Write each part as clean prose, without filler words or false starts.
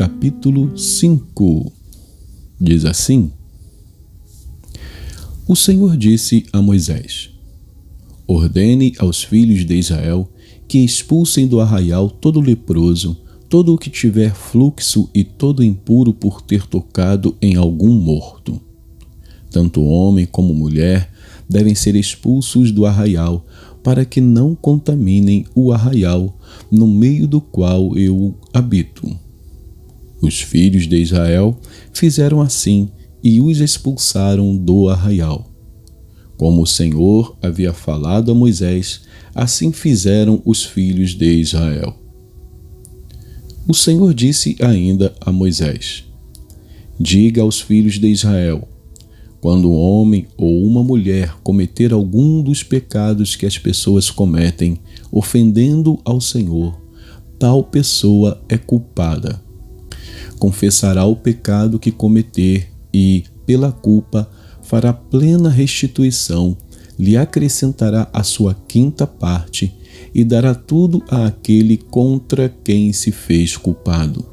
capítulo 5. Diz assim: O Senhor disse a Moisés: Ordene aos filhos de Israel que expulsem do arraial todo leproso, todo o que tiver fluxo e todo impuro por ter tocado em algum morto. Tanto homem como mulher devem ser expulsos do arraial, para que não contaminem o arraial no meio do qual eu habito. Os filhos de Israel fizeram assim e os expulsaram do arraial. Como o Senhor havia falado a Moisés, assim fizeram os filhos de Israel. O Senhor disse ainda a Moisés: Diga aos filhos de Israel: quando um homem ou uma mulher cometer algum dos pecados que as pessoas cometem, ofendendo ao Senhor, tal pessoa é culpada. Confessará o pecado que cometer e, pela culpa, fará plena restituição, lhe acrescentará a sua quinta parte e dará tudo àquele contra quem se fez culpado.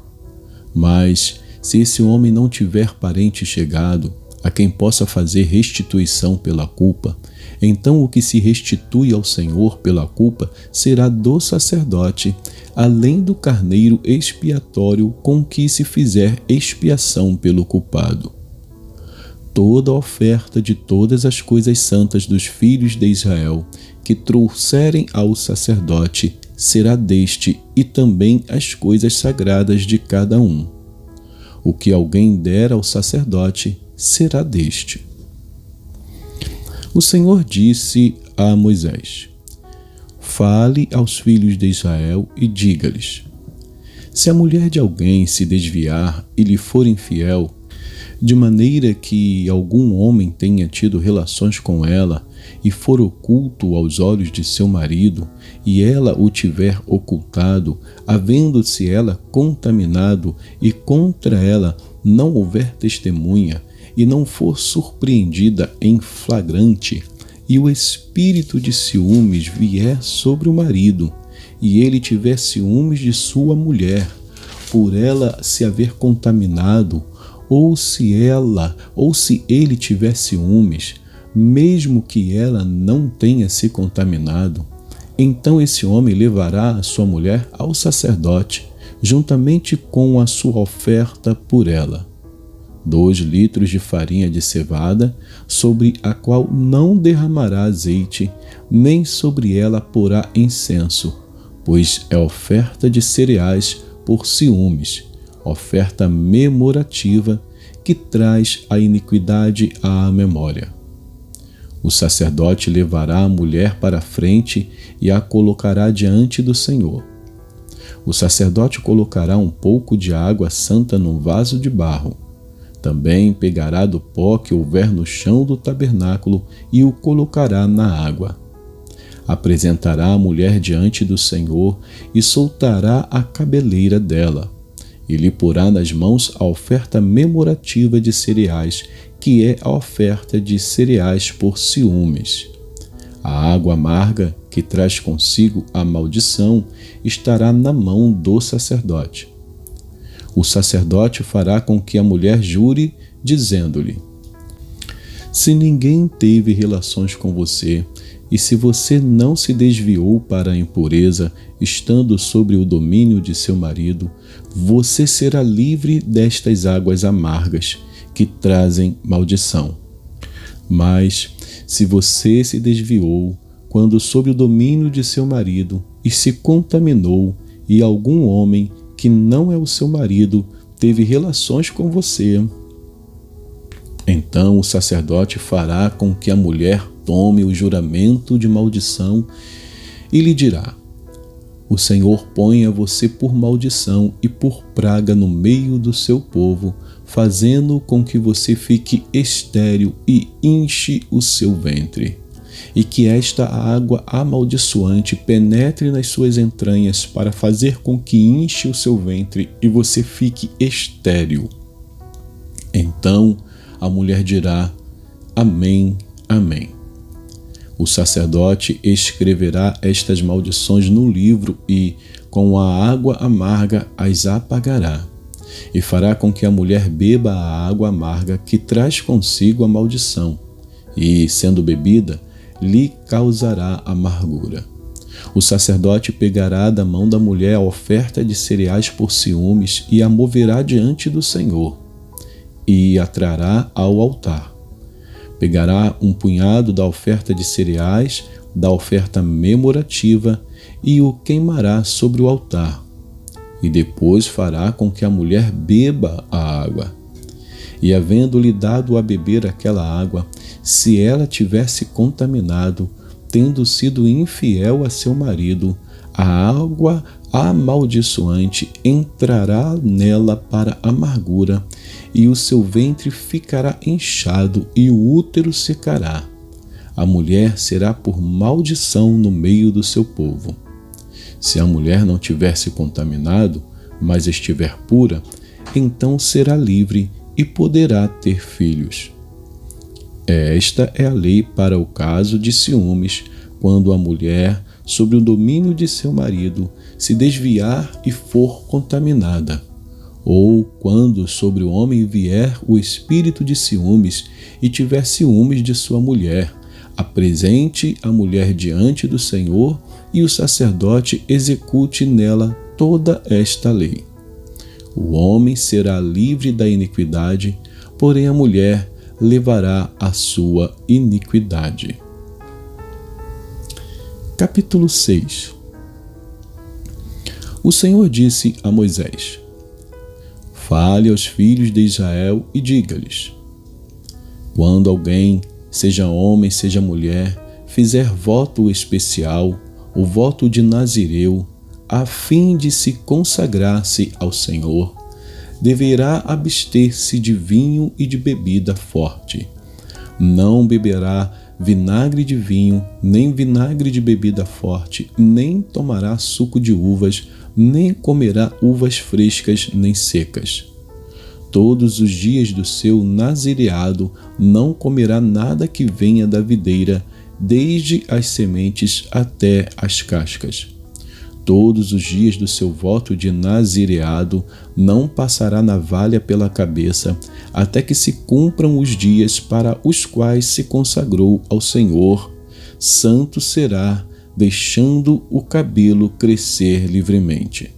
Mas, se esse homem não tiver parente chegado, a quem possa fazer restituição pela culpa, então o que se restitui ao Senhor pela culpa será do sacerdote, além do carneiro expiatório com que se fizer expiação pelo culpado. Toda oferta de todas as coisas santas dos filhos de Israel que trouxerem ao sacerdote será deste e também as coisas sagradas de cada um. O que alguém der ao sacerdote será deste. O Senhor disse a Moisés: Fale aos filhos de Israel e diga-lhes: Se a mulher de alguém se desviar e lhe for infiel, de maneira que algum homem tenha tido relações com ela e for oculto aos olhos de seu marido, e ela o tiver ocultado, havendo-se ela contaminado e contra ela não houver testemunha, e não for surpreendida em flagrante, e o espírito de ciúmes vier sobre o marido, e ele tiver ciúmes de sua mulher, por ela se haver contaminado, ou se ele tiver ciúmes, mesmo que ela não tenha se contaminado, então esse homem levará a sua mulher ao sacerdote, juntamente com a sua oferta por ela. 2 litros de farinha de cevada, sobre a qual não derramará azeite, nem sobre ela porá incenso, pois é oferta de cereais por ciúmes, oferta memorativa que traz a iniquidade à memória. O sacerdote levará a mulher para a frente e a colocará diante do Senhor. O sacerdote colocará um pouco de água santa num vaso de barro. Também pegará do pó que houver no chão do tabernáculo e o colocará na água. Apresentará a mulher diante do Senhor e soltará a cabeleira dela. E lhe porá nas mãos a oferta memorativa de cereais, que é a oferta de cereais por ciúmes. A água amarga, que traz consigo a maldição, estará na mão do sacerdote. O sacerdote fará com que a mulher jure, dizendo-lhe: Se ninguém teve relações com você, e se você não se desviou para a impureza, estando sobre o domínio de seu marido, você será livre destas águas amargas, que trazem maldição. Mas, se você se desviou, quando sob o domínio de seu marido, e se contaminou, e algum homem que não é o seu marido teve relações com você, então o sacerdote fará com que a mulher tome o juramento de maldição e lhe dirá: O Senhor ponha você por maldição e por praga no meio do seu povo, fazendo com que você fique estéril e enche o seu ventre, e que esta água amaldiçoante penetre nas suas entranhas para fazer com que enche o seu ventre e você fique estéril. Então a mulher dirá: Amém, amém. O sacerdote escreverá estas maldições no livro e, com a água amarga, as apagará. e fará com que a mulher beba a água amarga que traz consigo a maldição, e, sendo bebida, lhe causará amargura. O sacerdote pegará da mão da mulher a oferta de cereais por ciúmes e a moverá diante do Senhor, e a trará ao altar. Pegará um punhado da oferta de cereais, da oferta memorativa, e o queimará sobre o altar. E depois fará com que a mulher beba a água. E havendo-lhe dado a beber aquela água, se ela tivesse contaminado, tendo sido infiel a seu marido, a água amaldiçoante entrará nela para amargura, e o seu ventre ficará inchado e o útero secará. A mulher será por maldição no meio do seu povo. Se a mulher não tiver se contaminado, mas estiver pura, então será livre e poderá ter filhos. Esta é a lei para o caso de ciúmes, quando a mulher, sob o domínio de seu marido, se desviar e for contaminada, ou quando sobre o homem vier o espírito de ciúmes e tiver ciúmes de sua mulher, apresente a mulher diante do Senhor e o sacerdote execute nela toda esta lei. O homem será livre da iniquidade, porém a mulher levará a sua iniquidade. Capítulo 6. O Senhor disse a Moisés: Fale aos filhos de Israel e diga-lhes: Quando alguém, seja homem, seja mulher, fizer voto especial, o voto de Nazireu, a fim de se consagrar-se ao Senhor, deverá abster-se de vinho e de bebida forte. Não beberá vinagre de vinho, nem vinagre de bebida forte, nem tomará suco de uvas, nem comerá uvas frescas nem secas. Todos os dias do seu nazireado não comerá nada que venha da videira, desde as sementes até as cascas. Todos os dias do seu voto de nazireado não passará navalha pela cabeça, até que se cumpram os dias para os quais se consagrou ao Senhor. Santo será, deixando o cabelo crescer livremente.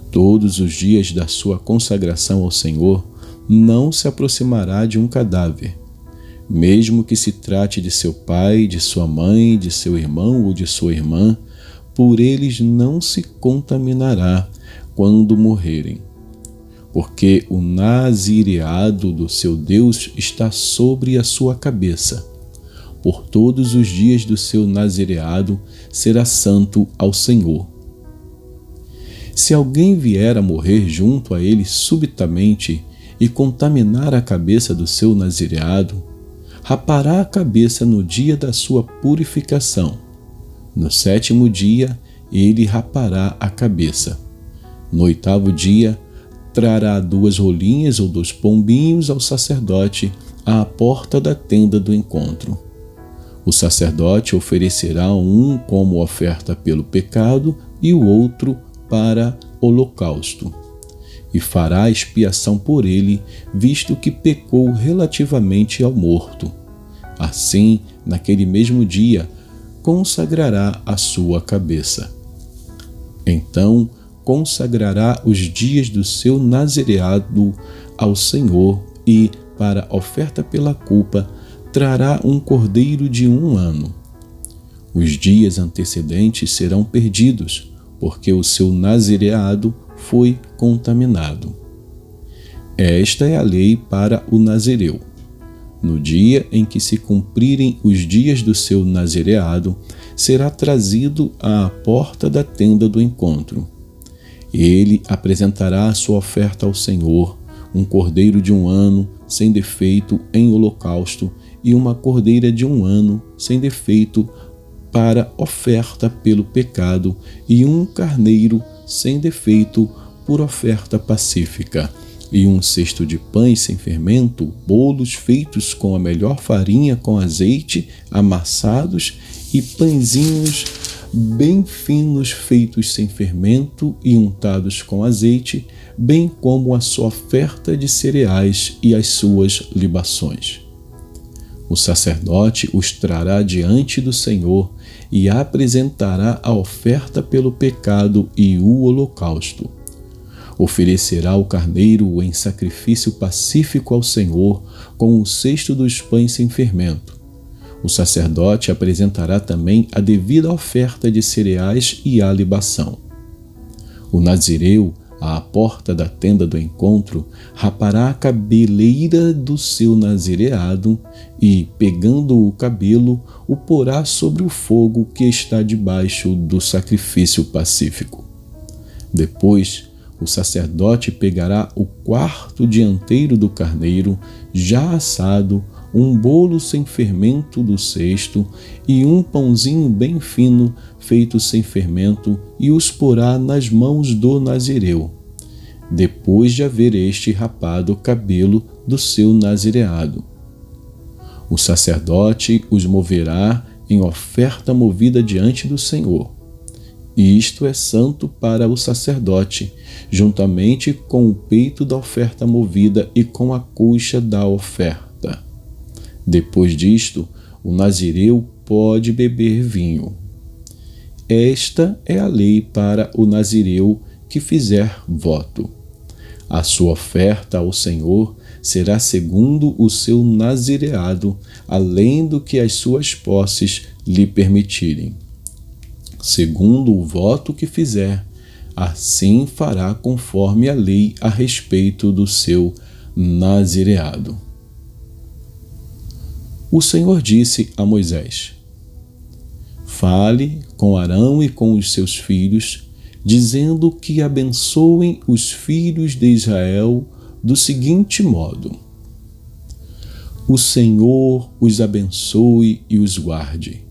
Todos os dias da sua consagração ao Senhor, não se aproximará de um cadáver, mesmo que se trate de seu pai, de sua mãe, de seu irmão ou de sua irmã. Por eles não se contaminará quando morrerem, porque o nazireado do seu Deus está sobre a sua cabeça. Por todos os dias do seu nazireado será santo ao Senhor. Se alguém vier a morrer junto a ele subitamente e contaminar a cabeça do seu nazireado, rapará a cabeça no dia da sua purificação. No 7º dia, ele rapará a cabeça. No 8º dia, trará 2 rolinhas ou 2 pombinhos ao sacerdote à porta da tenda do encontro. O sacerdote oferecerá um como oferta pelo pecado e o outro para holocausto, e fará expiação por ele, visto que pecou relativamente ao morto. Assim, naquele mesmo dia, consagrará a sua cabeça. Então consagrará os dias do seu nazireado ao Senhor e, para oferta pela culpa, trará um cordeiro de 1 ano. Os dias antecedentes serão perdidos, porque o seu nazireado foi contaminado. Esta é a lei para o nazireu. No dia em que se cumprirem os dias do seu nazireado, será trazido à porta da tenda do encontro. Ele apresentará a sua oferta ao Senhor, um cordeiro de 1 ano, sem defeito, em holocausto, e uma cordeira de 1 ano, sem defeito, para oferta pelo pecado, e um carneiro sem defeito, por oferta pacífica. E 1 cesto de pães sem fermento, bolos feitos com a melhor farinha com azeite, amassados, e pãezinhos bem finos, feitos sem fermento e untados com azeite, bem como a sua oferta de cereais e as suas libações. O sacerdote os trará diante do Senhor e apresentará a oferta pelo pecado e o holocausto. Oferecerá o carneiro em sacrifício pacífico ao Senhor com o cesto dos pães sem fermento. O sacerdote apresentará também a devida oferta de cereais e a libação. O nazireu, à porta da tenda do encontro, rapará a cabeleira do seu nazireado e, pegando o cabelo, o porá sobre o fogo que está debaixo do sacrifício pacífico. Depois, o sacerdote pegará o quarto dianteiro do carneiro, já assado, um bolo sem fermento do cesto e um pãozinho bem fino, feito sem fermento, e os porá nas mãos do nazireu, depois de haver este rapado o cabelo do seu nazireado. O sacerdote os moverá em oferta movida diante do Senhor. Isto é santo para o sacerdote, juntamente com o peito da oferta movida e com a coxa da oferta. Depois disto, o nazireu pode beber vinho. Esta é a lei para o nazireu que fizer voto. A sua oferta ao Senhor será segundo o seu nazireado, além do que as suas posses lhe permitirem. Segundo o voto que fizer, assim fará conforme a lei a respeito do seu nazireado. O Senhor disse a Moisés: Fale com Arão e com os seus filhos, dizendo que abençoem os filhos de Israel do seguinte modo: O Senhor os abençoe e os guarde.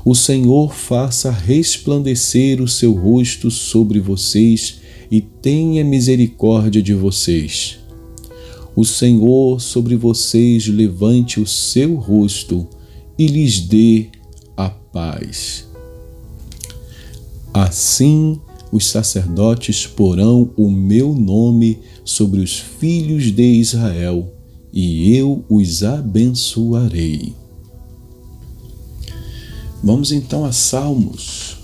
O Senhor faça resplandecer o seu rosto sobre vocês e tenha misericórdia de vocês. O Senhor sobre vocês levante o seu rosto e lhes dê a paz. Assim, os sacerdotes porão o meu nome sobre os filhos de Israel, e eu os abençoarei. Vamos então a Salmos.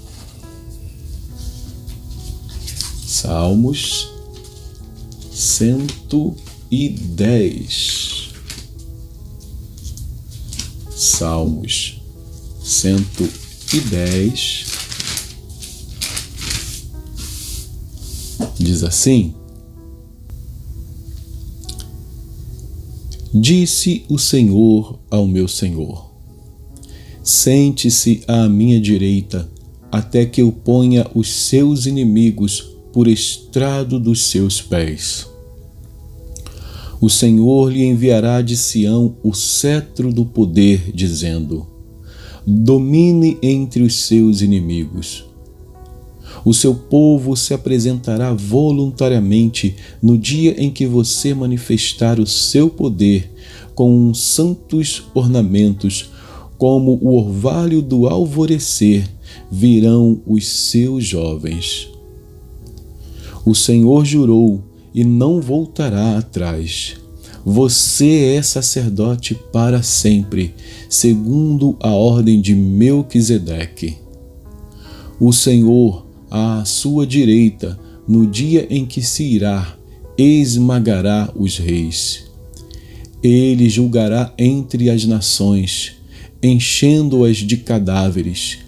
Salmos 110. Salmos 110. Diz assim: Disse o Senhor ao meu Senhor: Sente-se à minha direita, até que eu ponha os seus inimigos por estrado dos seus pés. O Senhor lhe enviará de Sião o cetro do poder, dizendo: Domine entre os seus inimigos. O seu povo se apresentará voluntariamente no dia em que você manifestar o seu poder com santos ornamentos, como o orvalho do alvorecer, virão os seus jovens. O Senhor jurou e não voltará atrás. Você é sacerdote para sempre, segundo a ordem de Melquisedeque. O Senhor, à sua direita, no dia em que se irá, esmagará os reis. Ele julgará entre as nações, enchendo-as de cadáveres,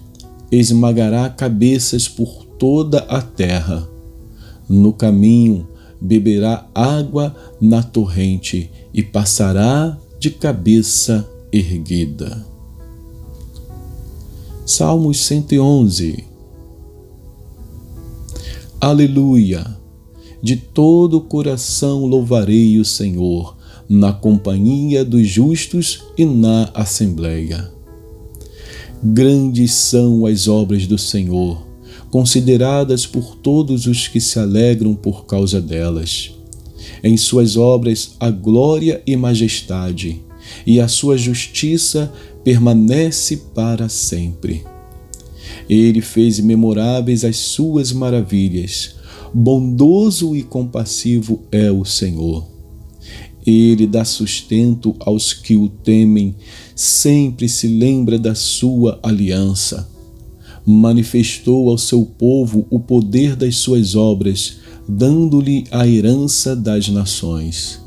esmagará cabeças por toda a terra. No caminho beberá água na torrente e passará de cabeça erguida. Salmos 111. Aleluia! De todo o coração louvarei o Senhor, na companhia dos justos e na assembleia. Grandes são as obras do Senhor, consideradas por todos os que se alegram por causa delas. Em suas obras a glória e majestade, e a sua justiça permanece para sempre. Ele fez memoráveis as suas maravilhas. Bondoso e compassivo é o Senhor. Ele dá sustento aos que o temem, sempre se lembra da sua aliança. Manifestou ao seu povo o poder das suas obras, dando-lhe a herança das nações.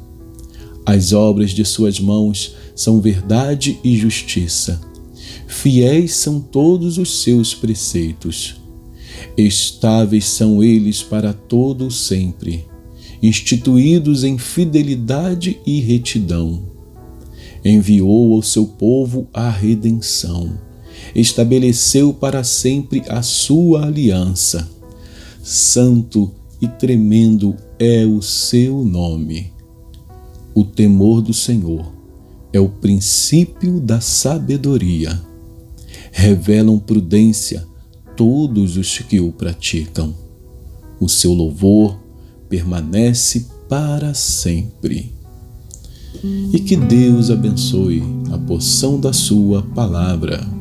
As obras de suas mãos são verdade e justiça. Fiéis são todos os seus preceitos. Estáveis são eles para todo sempre, instituídos em fidelidade e retidão. Enviou ao seu povo a redenção, estabeleceu para sempre a sua aliança. Santo e tremendo é o seu nome. O temor do Senhor é o princípio da sabedoria. Revelam prudência todos os que o praticam. O seu louvor permanece para sempre. E que Deus abençoe a porção da sua palavra.